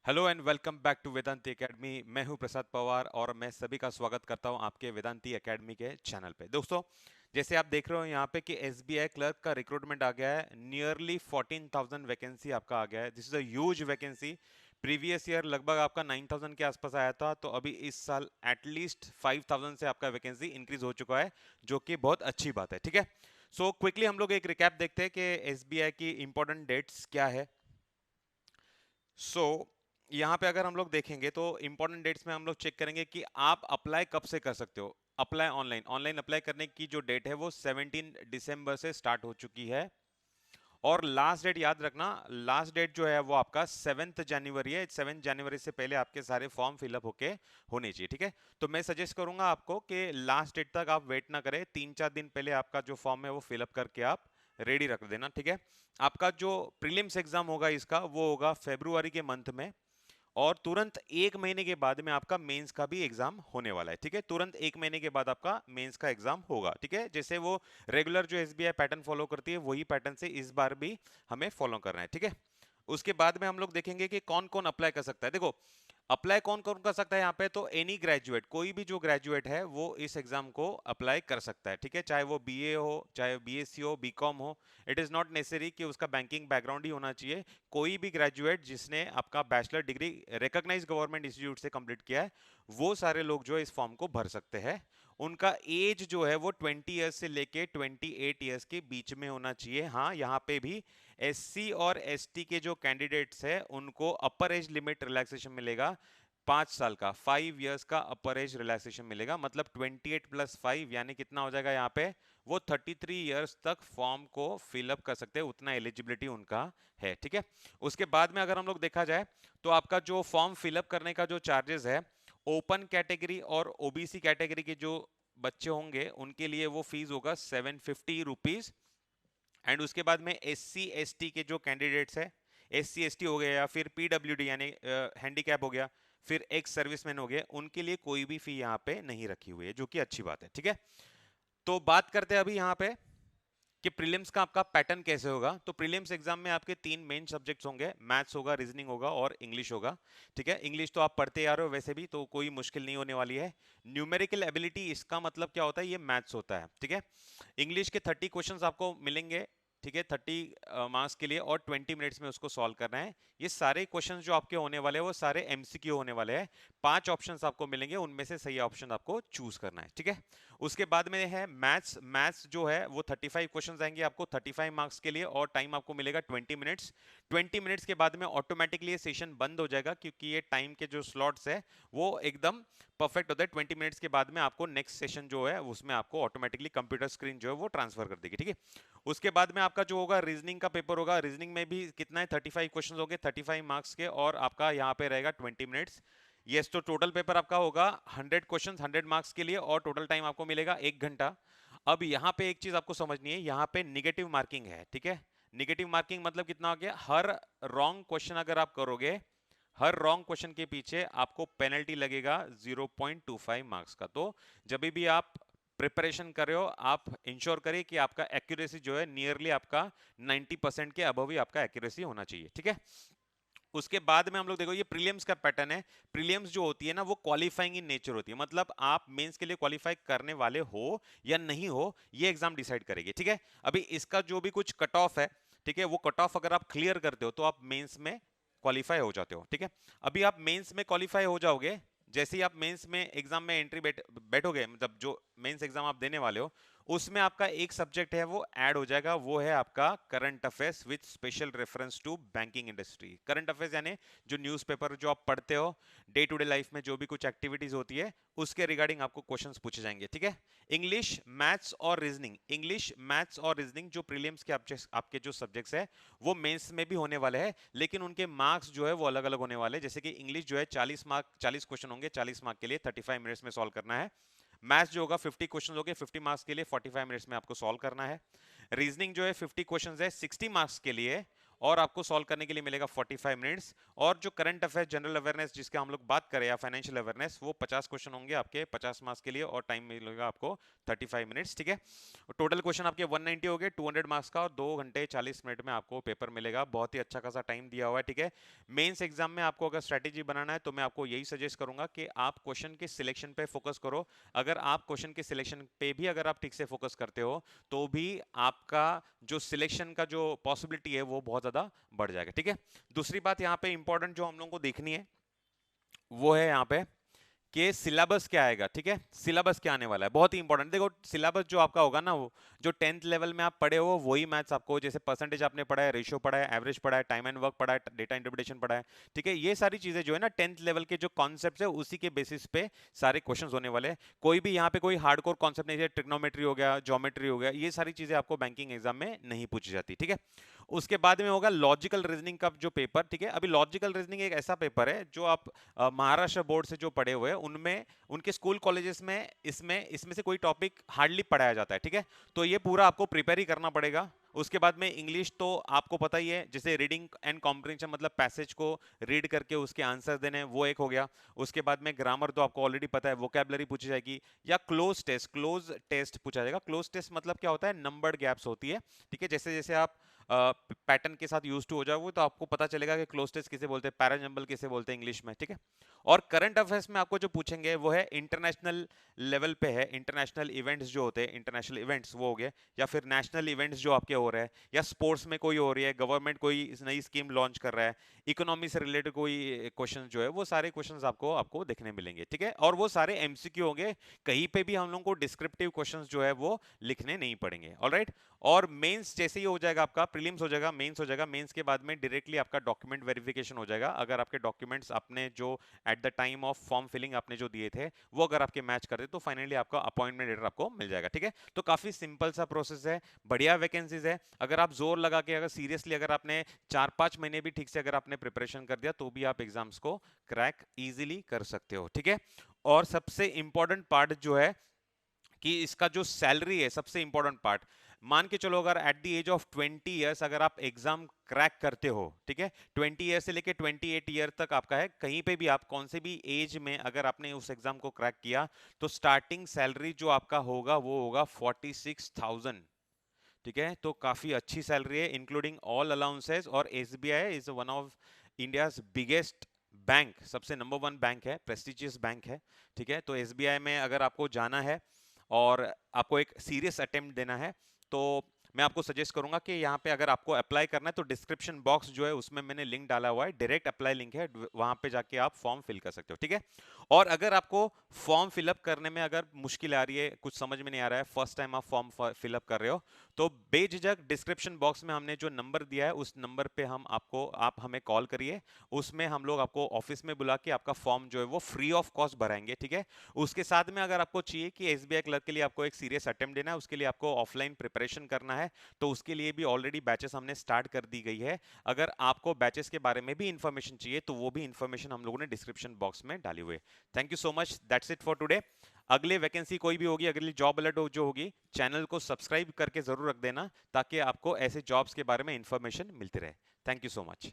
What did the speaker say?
Hello and welcome back to Vedanti academy. मैं हूं प्रसाद पवार और मैं सभी का स्वागत करता हूं आपके वेदांती एकेडमी के चैनल पे। दोस्तों, जैसे आप देख रहे हो यहाँ पे कि एसबीआई क्लर्क का रिक्रूटमेंट आ गया है। नियरली 14,000 वैकेंसी आपका आ गया है। This is a huge vacancy. Previous year लगभग आपका 9,000 के आसपास आया था, तो अभी इस साल एटलीस्ट 5,000 से आपका वैकेंसी इंक्रीज हो चुका है, जो कि बहुत अच्छी बात है। ठीक है, सो क्विकली हम लोग एक रिकैप देखते हैं कि एसबीआई की इंपॉर्टेंट डेट्स क्या है। यहाँ पे अगर हम लोग देखेंगे तो इंपॉर्टेंट डेट्स में हम लोग चेक करेंगे कि आप अप्लाई कब से कर सकते हो। अप्लाई ऑनलाइन ऑनलाइन अप्लाई करने की जो डेट है वो 17 दिसंबर से स्टार्ट हो चुकी है। और लास्ट डेट याद रखना, लास्ट डेट जो है वो आपका 7 जनवरी है। 7 जनवरी से पहले आपके सारे फॉर्म फिलअप होके होने चाहिए। ठीक है, तो मैं सजेस्ट करूंगा आपको कि लास्ट डेट तक आप वेट ना करें। 3-4 दिन पहले आपका जो फॉर्म है वो फिलअप करके आप रेडी रख देना। ठीक है, आपका जो प्रीलिम्स एग्जाम होगा इसका वो होगा फेब्रुआरी के मंथ में, और तुरंत 1 महीने के बाद में आपका मेंस का भी एग्जाम होने वाला है। ठीक है, तुरंत 1 महीने के बाद आपका मेंस का एग्जाम होगा। ठीक है, जैसे वो रेगुलर जो एसबीआई पैटर्न फॉलो करती है वही पैटर्न से इस बार भी हमें फॉलो करना है। ठीक है, उसके बाद में हम लोग देखेंगे कि कौन कौन अप्लाई कर सकता है। देखो, अप्लाई कौन कौन कर सकता है यहाँ पे, तो एनी ग्रेजुएट, कोई भी जो ग्रेजुएट है वो इस एग्जाम को अप्लाई कर सकता है। ठीक है, चाहे वो बीए हो, चाहे बीएससी हो, बीकॉम हो। इट इज नॉट नेसेसरी कि उसका बैंकिंग बैकग्राउंड ही होना चाहिए। कोई भी ग्रेजुएट जिसने आपका bachelor degree recognised government institute से कंप्लीट किया है, वो सारे लोग जो है इस फॉर्म को भर सकते हैं। उनका एज जो है वो 20 ईयर्स से लेके 28 ईयर्स के बीच में होना चाहिए। हाँ, यहाँ पे भी एससी और एसटी के जो कैंडिडेट्स हैं उनको अपर एज लिमिट रिलैक्सेशन मिलेगा। 5 साल का, 5 इयर्स का अपर एज रिलैक्सेशन मिलेगा। मतलब 28+5 यानी कितना हो जाएगा यहाँ पे, वो 33 इयर्स तक फॉर्म को फिलअप कर सकते हैं, उतना एलिजिबिलिटी उनका है। ठीक है, उसके बाद में अगर हम लोग देखा जाए तो आपका जो फॉर्म फिलअप करने का जो चार्जेस है, ओपन कैटेगरी और ओबीसी कैटेगरी के जो बच्चे होंगे उनके लिए वो फीस होगा 750 रुपीज। एंड उसके बाद में एस सी एस टी के जो कैंडिडेट्स है, एस सी एस टी हो गया या फिर पीडब्ल्यूडी यानी हैंडीकैप हो गया, फिर एक्स सर्विसमैन हो गए, उनके लिए कोई भी फी यहाँ पे नहीं रखी हुई है, जो कि अच्छी बात है। ठीक है, तो बात करते हैं अभी यहाँ पे कि प्रीलिम्स का आपका पैटर्न कैसे होगा। तो प्रीलिम्स एग्जाम में आपके 3 मेन सब्जेक्ट्स होंगे, मैथ्स होगा, रीजनिंग होगा और इंग्लिश होगा। ठीक है, इंग्लिश तो आप पढ़ते आ रहे हो वैसे भी, तो कोई मुश्किल नहीं होने वाली है। न्यूमेरिकल एबिलिटी, इसका मतलब क्या होता है, ये मैथ्स होता है। ठीक है, इंग्लिश के 30 क्वेश्चंस आपको मिलेंगे। ठीक है, 30 मार्क्स के लिए, और 20 मिनट्स में उसको सॉल्व करना है। ये सारे क्वेश्चंस जो आपके होने वाले हैं वो सारे एमसीक्यू होने वाले हैं। 5 ऑप्शंस आपको मिलेंगे, उनमें से सही ऑप्शन आपको चूज करना है। ठीक है, उसके बाद में है मैथ्स। मैथ्स जो है वो 35 क्वेश्चंस आएंगे आपको 35 मार्क्स के लिए, और टाइम आपको मिलेगा 20 मिनट्स। 20 मिनट्स के बाद में ऑटोमेटिकली ये सेशन बंद हो जाएगा, क्योंकि ये टाइम के जो स्लॉट्स है वो एकदम परफेक्ट होता है। 20 मिनट्स के बाद में आपको नेक्स्ट सेशन जो है उसमें आपको ऑटोमेटिकली कंप्यूटर स्क्रीन जो है वो ट्रांसफर कर देगी। ठीक है, उसके बाद में आपका जो होगा रीजनिंग का पेपर होगा। रीजनिंग में भी कितना है, 35 क्वेश्चन होंगे 35 मार्क्स के, और आपका यहाँ पे रहेगा 20 मिनट्स। यस, तो टोटल पेपर आपका होगा 100 क्वेश्चन 100 मार्क्स के लिए, और टोटल टाइम आपको मिलेगा 1 घंटा। अब यहाँ पे एक चीज आपको समझनी है, यहाँ पे निगेटिव मार्किंग है। ठीक है, निगेटिव मार्किंग मतलब कितना हो गया, हर रॉन्ग क्वेश्चन अगर आप करोगे, हर रॉन्ग क्वेश्चन के पीछे आपको पेनल्टी लगेगा 0.25 मार्क्स का। तो जब भी आप प्रिपरेशन कर रहे हो, आप इंश्योर करिए कि आपका एक्यूरेसी जो है नियरली आपका 90% के अबव ही आपका एक्यूरेसी होना चाहिए। ठीक है, उसके बाद में हम लोग देखो, ये प्रीलिम्स का पैटर्न है। प्रीलिम्स जो होती है ना वो क्वालिफाइंग इन नेचर होती है, मतलब आप मेंस के लिए क्वालिफाई करने वाले हो या नहीं हो, ये एग्जाम डिसाइड करेगी। ठीक है, अभी इसका जो भी कुछ कट ऑफ है, ठीक है, वो कट ऑफ अगर आप क्लियर करते हो तो आप मेंस में क्वालिफाई हो जाते हो। ठीक है, अभी आप मेंस में क्वालिफाई हो जाओगे, जैसे ही आप मेंस में एग्जाम में एंट्री बैठोगे, मतलब जो मेंस एग्जाम आप देने वाले हो, उसमें आपका एक सब्जेक्ट है वो ऐड हो जाएगा, वो है आपका current affairs with special reference to banking industry. Current affairs यानी जो न्यूज़पेपर जो आप पढ़ते हो, डे टू डे लाइफ में जो भी कुछ एक्टिविटीज होती है उसके रिगार्डिंग आपको क्वेश्चंस पूछे जाएंगे। ठीक है, इंग्लिश, मैथ्स और रीजनिंग, इंग्लिश, मैथ्स और रीजनिंग जो प्रीलिम्स के आपके जो सब्जेक्ट्स है वो मेंस में भी होने वाले हैं, लेकिन उनके मार्क्स जो है वो अलग अलग होने वाले हैं। जैसे कि इंग्लिश जो है 40 मार्क, 40 क्वेश्चन होंगे 40 मार्क के लिए, 35 मिनट्स में सॉल्व करना है। मैथ्स जो होगा 50 क्वेश्चन हो गए 50 मार्क्स के लिए, 45 मिनट्स में आपको सॉल्व करना है। रीजनिंग जो है 50 क्वेश्चन है 60 मार्क्स के लिए, और आपको सॉल्व करने के लिए मिलेगा 45 मिनट्स। और जो करंट अफेयर जनरल अवेयरनेस जिसके हम लोग बात करें या फाइनेंशियल अवेयरनेस, वो 50 क्वेश्चन होंगे आपके 50 मार्क्स के लिए और टाइम मिलेगा आपको 35 मिनट्स, ठीक है। टोटल क्वेश्चन आपके 190 हो गए 200 मार्क्स का, और 2 घंटे 40 मिनट में आपको पेपर मिलेगा। बहुत ही अच्छा खासा टाइम दिया हुआ है, ठीक है। मेंस एग्जाम में आपको अगर स्ट्रेटेजी बनाना है तो मैं आपको यही सजेस्ट करूंगा कि आप क्वेश्चन के सिलेक्शन पे फोकस करो। अगर आप क्वेश्चन के सिलेक्शन पे भी अगर आप ठीक से फोकस करते हो तो भी आपका जो सिलेक्शन का जो पॉसिबिलिटी है वो बहुत ज्यादा बढ़ जाएगा, ठीक है। दूसरी बात यहाँ पे इंपॉर्टेंट जो हम लोगों को देखनी है वो है यहाँ पे कि सिलेबस क्या आएगा, ठीक है। सिलेबस क्या आने वाला है बहुत ही इंपॉर्टेंट। देखो सिलेबस जो आपका होगा ना, वो जो 10th लेवल में आप पढ़े हो वही मैथ्स आपको, जैसे परसेंटेज आपने पढ़ा है, रेशियो पढ़ा है, एवरेज पढ़ा है, टाइम एंड वर्क पढ़ा है, डेटा इंटरप्रिटेशन पढ़ा है, ठीक है। ये सारी चीजें जो है ना 10th लेवल के जो कॉन्सेप्ट है उसी के बेसिस पे सारे क्वेश्चन होने वाले हैं। कोई भी यहाँ पे कोई हार्डकोर कॉन्सेप्ट नहीं है, ट्रिग्नोमेट्री हो गया, ज्योमेट्री हो गया, ये सारी चीजें आपको बैंकिंग एग्जाम में नहीं पूछी जाती, ठीक है। उसके बाद में होगा लॉजिकल रीजनिंग का जो पेपर, ठीक है। अभी लॉजिकल रीजनिंग एक ऐसा पेपर है जो आप महाराष्ट्र बोर्ड से जो पढ़े हुए हैं उनमें, उनके स्कूल कॉलेजेस में इसमें से कोई टॉपिक हार्डली पढ़ाया जाता है, ठीक है। तो ये पूरा आपको प्रिपेयर ही करना पड़ेगा। उसके बाद में इंग्लिश तो आपको पता ही है, जैसे रीडिंग एंड कॉम्प्रिहेंशन मतलब पैसेज को रीड करके उसके आंसर देने, वो एक हो गया। उसके बाद में ग्रामर तो आपको ऑलरेडी पता है, वोकैबुलरी पूछी जाएगी, या क्लोज टेस्ट पूछा जाएगा। क्लोज टेस्ट मतलब क्या होता है, नंबर्ड गैप्स होती है, ठीक है। जैसे जैसे आप पैटर्न के साथ यूज टू हो जाओगे तो आपको पता चलेगा कि क्लोज टेस्ट किसे बोलते हैं, पैराजंबल किसे बोलते हैं इंग्लिश में, ठीक है। और करंट अफेयर्स में आपको जो पूछेंगे वो है इंटरनेशनल लेवल पे है, इंटरनेशनल इवेंट्स जो होते हैं, इंटरनेशनल इवेंट्स वो हो गए, या फिर नेशनल इवेंट्स जो आपके हो रहे हैं, या स्पोर्ट्स में कोई हो रही है, गवर्नमेंट कोई नई स्कीम लॉन्च कर रहा है, इकोनॉमी से रिलेटेड कोई क्वेश्चन जो है, वो सारे क्वेश्चन आपको देखने मिलेंगे, ठीक है। और वो सारे एमसीक्यू होंगे, कहीं पे भी हम लोगों को डिस्क्रिप्टिव क्वेश्चन जो है वो लिखने नहीं पड़ेंगे, ऑलराइट। और मेंस जैसे ही हो जाएगा आपका, प्रीलिम्स हो जाएगा, मेंस हो जाएगा, मेंस के बाद में डायरेक्टली आपका डॉक्यूमेंट वेरिफिकेशन हो जाएगा। अगर आपके डॉक्यूमेंट्स आपने जो at the time of form filling आपने जो दिए थे वो अगर आपके मैच करते तो फाइनली आपका अपॉइंटमेंट लेटर आपको मिल जाएगा, ठीक है। तो काफी सिंपल सा प्रोसेस है, बढ़िया वैकेंसीज है। अगर आप जोर लगा के, अगर सीरियसली अगर आपने 4-5 महीने भी ठीक से अगर आपने प्रिपरेशन कर दिया तो भी आप एग्जाम्स को क्रैक इजीली कर सकते हो, ठीक है। और सबसे इंपॉर्टेंट पार्ट जो है कि इसका जो सैलरी है, सबसे इंपॉर्टेंट पार्ट, मान के चलो अगर at the age of 20 years अगर आप एग्जाम क्रैक करते हो, ठीक है, 20 ईयर से लेके 28 ईयर तक आपका है, कहीं पे भी आप कौन से भी एज में अगर आपने उस एग्जाम को क्रैक किया तो स्टार्टिंग सैलरी जो आपका होगा वो होगा 46,000, ठीक है। तो काफी अच्छी सैलरी है इंक्लूडिंग ऑल अलाउंसेस। और SBI is one of India's biggest bank, सबसे नंबर 1 बैंक है, प्रेस्टिजियस बैंक है, ठीक है। तो एसबीआई में अगर आपको जाना है और आपको एक सीरियस अटेम्प्ट देना है तो मैं आपको सजेस्ट करूंगा कि यहाँ पे अगर आपको अप्लाई करना है तो डिस्क्रिप्शन बॉक्स जो है उसमें मैंने लिंक डाला हुआ है, डायरेक्ट अप्लाई लिंक है, वहां पे जाके आप फॉर्म फिल कर सकते हो, ठीक है। और अगर आपको फॉर्म फिलअप करने में अगर मुश्किल आ रही है, कुछ समझ में नहीं आ रहा है, फर्स्ट टाइम आप फॉर्म फिलअप कर रहे हो, तो बेझिझक डिस्क्रिप्शन बॉक्स में हमने जो नंबर दिया है उस नंबर पे आप हमें कॉल करिए, उसमें हम लोग आपको ऑफिस में बुला के आपका फॉर्म जो है वो फ्री ऑफ कॉस्ट भराएंगे, ठीक है। उसके साथ में अगर आपको चाहिए कि एसबीआई क्लर्क के लिए आपको एक सीरियस अटेम्प्ट देना है, उसके लिए आपको ऑफलाइन प्रिपरेशन करना है, तो उसके लिए भी ऑलरेडी बैचेस हमने स्टार्ट कर दी गई है। अगर आपको बैचेस के बारे में भी इंफॉर्मेशन चाहिए तो वो भी इंफॉर्मेशन हम लोगों ने डिस्क्रिप्शन बॉक्स में डाली हुई है। Thank you so much, that's it for today. अगले वैकेंसी कोई भी होगी, अगली जॉब अलर्ट जो होगी, चैनल को सब्सक्राइब करके जरूर रख देना ताकि आपको ऐसे जॉब्स के बारे में इंफॉर्मेशन मिलती रहे। Thank you so much.